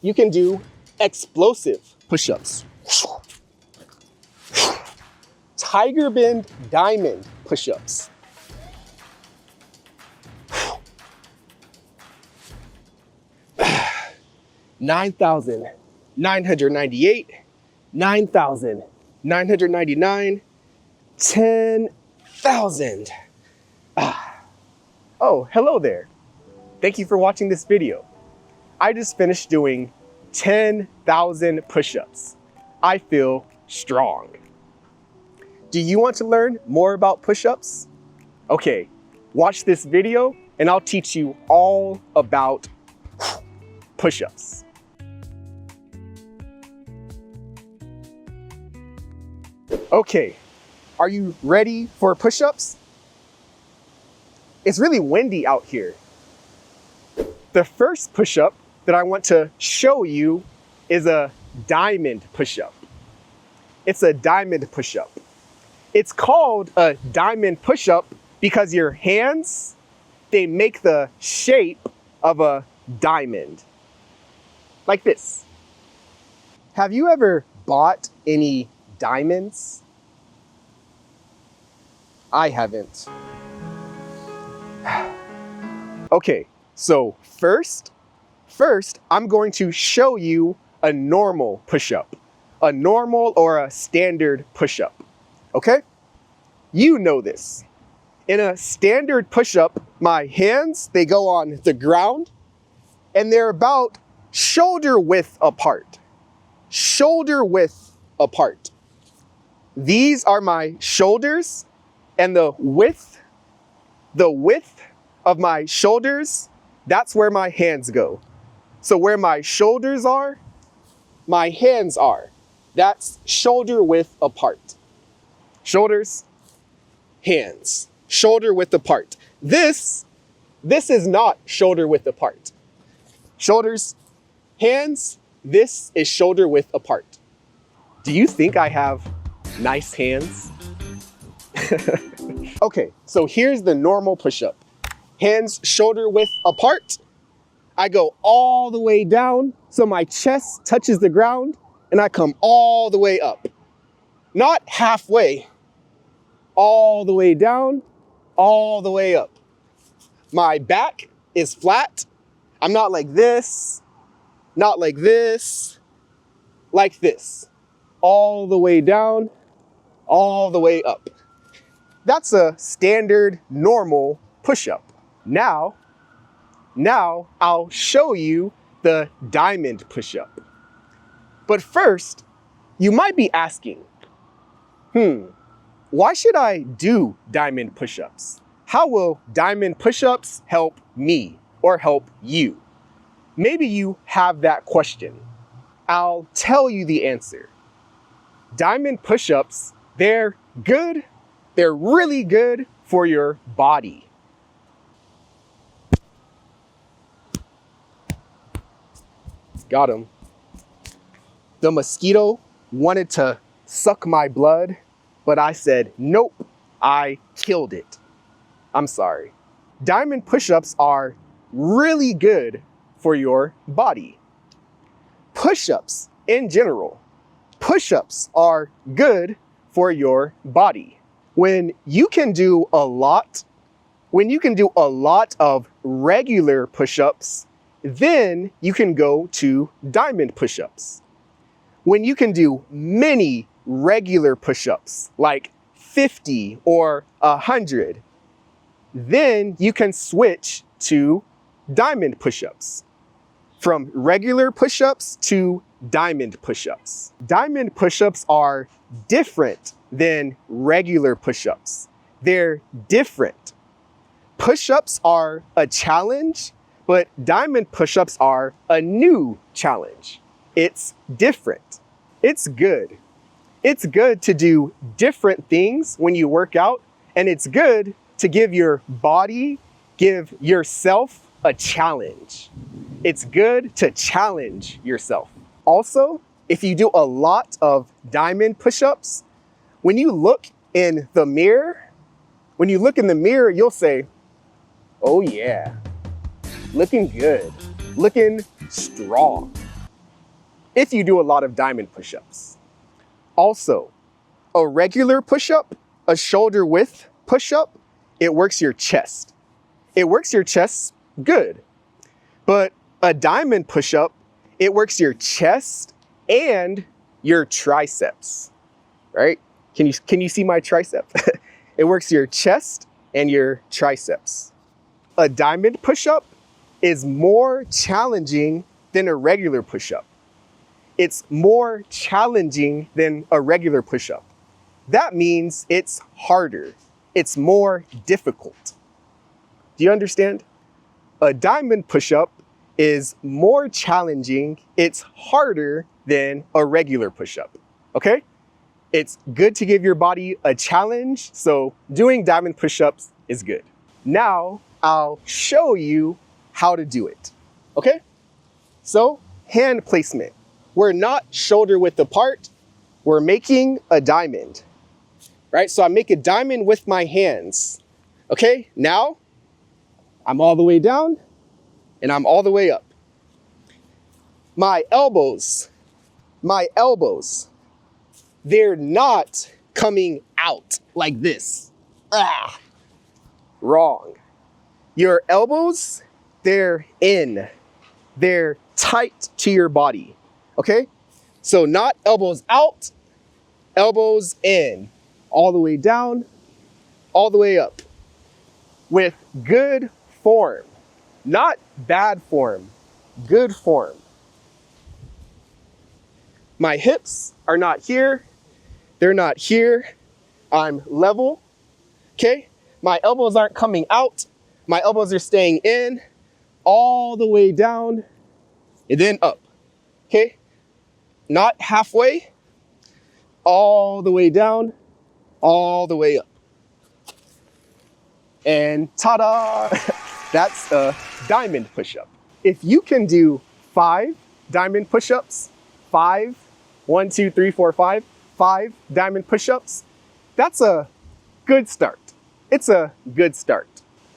you can do explosive push-ups. Tiger bend diamond push-ups. 9,998, 9,999, 10,000. Oh, hello there. Thank you for watching this video. I just finished doing 10,000 push-ups. I feel strong. Do you want to learn more about push-ups? Okay, watch this video and I'll teach you all about push-ups. Okay, are you ready for push-ups? It's really windy out here. The first push-up that I want to show you is a diamond push-up. It's a diamond push-up. It's called a diamond push-up because your hands, they make the shape of a diamond. Like this. Have you ever bought any diamonds? I haven't. Okay, so first, I'm going to show you a normal push-up. A normal or a standard push-up, okay? You know this. In a standard push-up, my hands, they go on the ground and they're about shoulder width apart. Shoulder width apart. These are my shoulders, and the width of my shoulders, that's where my hands go. So where my shoulders are, my hands are. That's shoulder width apart. Shoulders, hands, shoulder width apart. This is not shoulder width apart. Shoulders, hands, this is shoulder width apart. Do you think I have nice hands? Okay, so here's the normal push-up. Hands shoulder width apart. I go all the way down so my chest touches the ground and I come all the way up. Not halfway. All the way down, all the way up. My back is flat. I'm not like this, not like this, like this. All the way down, all the way up. That's a standard normal push-up. Now I'll show you the diamond push-up. But first, you might be asking, why should I do diamond push-ups? How will diamond push-ups help me or help you? Maybe you have that question. I'll tell you the answer. Diamond push-ups, they're good. They're really good for your body. Got him. The mosquito wanted to suck my blood, but I said, nope, I killed it. I'm sorry. Diamond push-ups are really good for your body. Push-ups in general, push-ups are good for your body. When you can do a lot of regular push-ups, then you can go to diamond push-ups. When you can do many regular push-ups, like 50 or 100, then you can switch to diamond push-ups. From regular push-ups to diamond push-ups. Diamond push-ups are different than regular push-ups. They're different. Push-ups are a challenge, but diamond push-ups are a new challenge. It's different. It's good. It's good to do different things when you work out, and it's good to give your body, give yourself a challenge. It's good to challenge yourself. Also, if you do a lot of diamond push-ups, when you look in the mirror, you'll say, oh yeah, looking good, looking strong. if you do a lot of diamond push-ups. Also, a regular push-up, a shoulder width push-up, it works your chest. It works your chest good. But a diamond push-up, it works your chest and your triceps, right? Can you see my tricep? It works your chest and your triceps. A diamond push-up is more challenging than a regular push-up. It's more challenging than a regular push-up. That means it's harder. It's more difficult. Do you understand? A diamond push-up is more challenging. It's harder than a regular push-up, okay? It's good to give your body a challenge, so doing diamond push-ups is good. Now, I'll show you how to do it, okay? So, hand placement. We're not shoulder width apart, we're making a diamond, right? So I make a diamond with my hands, okay? Now, I'm all the way down and I'm all the way up. My elbows, they're not coming out like this. Wrong. Your elbows, they're in. They're tight to your body, okay? So not elbows out, elbows in. All the way down, all the way up. With good form, not bad form, good form. My hips are not here, they're not here. I'm level, okay? My elbows aren't coming out, my elbows are staying in, all the way down, and then up, okay? Not halfway, all the way down, all the way up. And ta-da! That's a diamond push-up. If you can do 5 diamond push-ups, 5 diamond push-ups, that's a good start. It's a good start.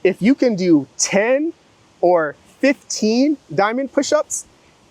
If you can do 10 or 15 diamond push-ups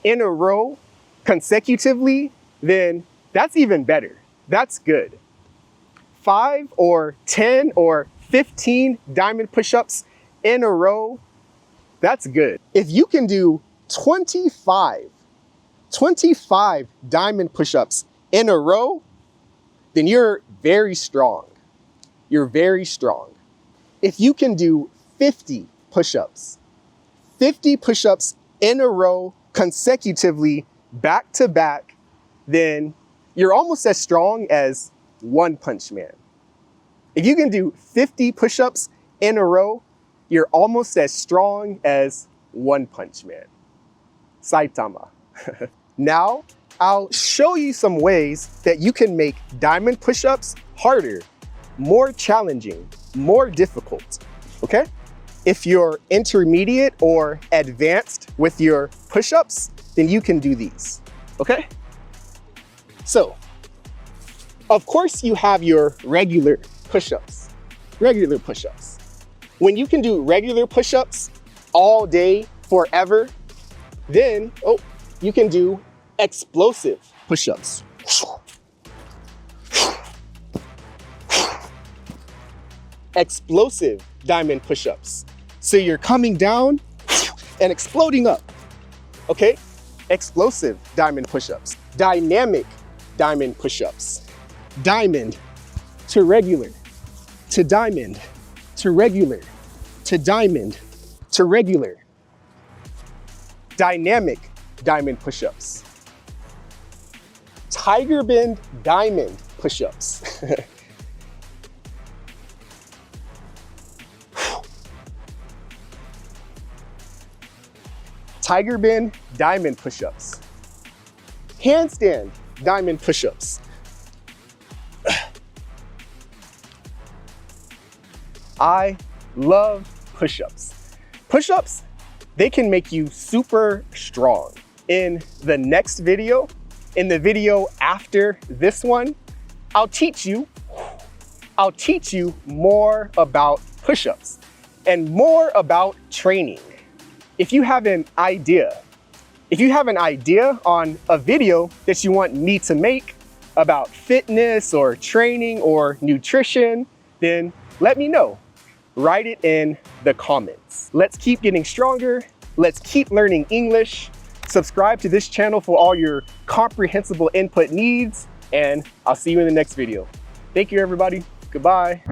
in a row consecutively, then that's even better. That's good. 5 or 10 or 15 diamond push-ups in a row, that's good. If you can do 25 diamond push-ups in a row, then you're very strong. You're very strong. If you can do 50 push-ups in a row consecutively, back to back, then you're almost as strong as One Punch Man. If you can do 50 push-ups in a row, you're almost as strong as One Punch Man. Saitama. Now, I'll show you some ways that you can make diamond push-ups harder, more challenging, more difficult, okay? If you're intermediate or advanced with your push-ups, then you can do these, okay? So, of course you have your regular push-ups. When you can do regular push-ups all day, forever, then, you can do explosive push-ups. Explosive diamond push-ups. So you're coming down and exploding up, okay? Explosive diamond push-ups. Dynamic diamond push-ups. Diamond to regular, to diamond, to regular, to diamond, to regular. Dynamic diamond push-ups. Tiger bend diamond push-ups. Tiger bend diamond push-ups. Handstand diamond push-ups. I love push-ups. Push-ups, they can make you super strong. In the next video, in the video after this one, I'll teach you more about push-ups and more about training. If you have an idea If you have an idea on a video that you want me to make about fitness or training or nutrition, then let me know. Write it in the comments. Let's keep getting stronger. Let's keep learning English. Subscribe to this channel for all your comprehensible input needs, and I'll see you in the next video. Thank you, everybody. Goodbye.